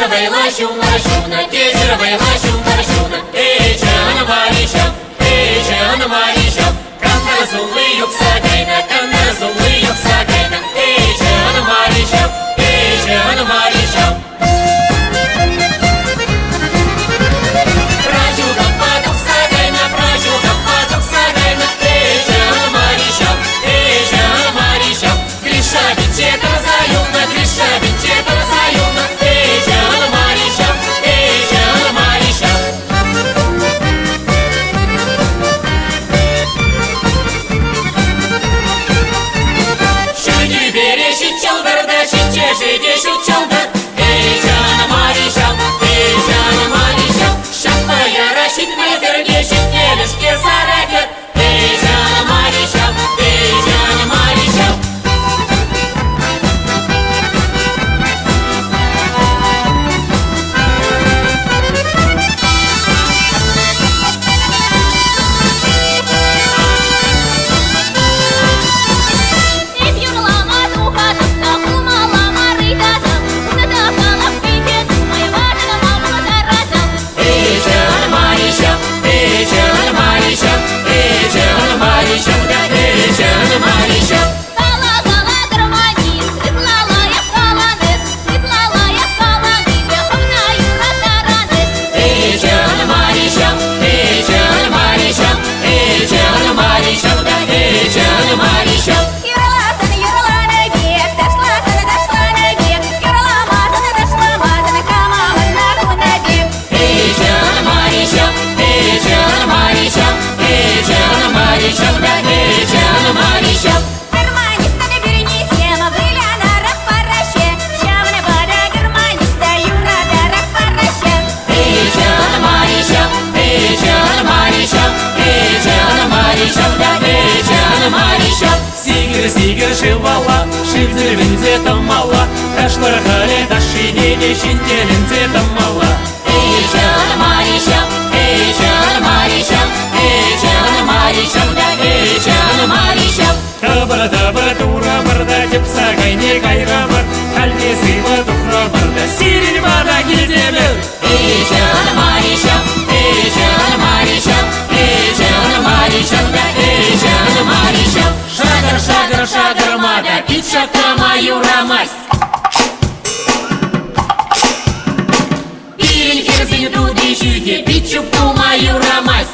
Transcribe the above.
вайлащу маршуна, кечер вайлащу маршуна, эчана маришам, эчана маришам, кандара зулы юкса гайна, кандара зулы юкса гайна, эчана маришам, эчана маришам. Прajugam patuk sagayna, prajugam patuk sagayna, эчана маришам, эчана маришам, Гриша бичета заюна, Гриша бичета заюна, эчана маришам, эчана маришам. Шуги береши чалдарда, шиче жидешу чалдар, эчана маришам, эчана маришам. Шапа ярашит мейдерге, шитнелешке саракет, эчана маришам, эчана маришам. Эчана маришам, эчана маришам, эчана маришам, да эчана маришам. Эчана маришам, эчана маришам, эчана маришам, да эчана маришам. Эчана маришам, эчана маришам, эчана маришам, да эчана маришам. Эчана маришам, эчана маришам, эчана маришам, да эчана маришам. Сигір сигір шивала, шивзірвінзе тамала, ташлар халі ташидеде шинделінзе тамала. Эчана маришам, эчана маришам, эчана маришам, да эчана маришам. Табыр табыр тура барда тепса кайне кайра бар, халде сыйла тухра барда сирин бара келдебіл. Эчана маришам, эчана маришам, эчана маришам, да эчана маришам. Шагар, шагар, шагар, мада, пичака мою рамасть. Бирин херзин туди шюхе, пичупту мою рамасть.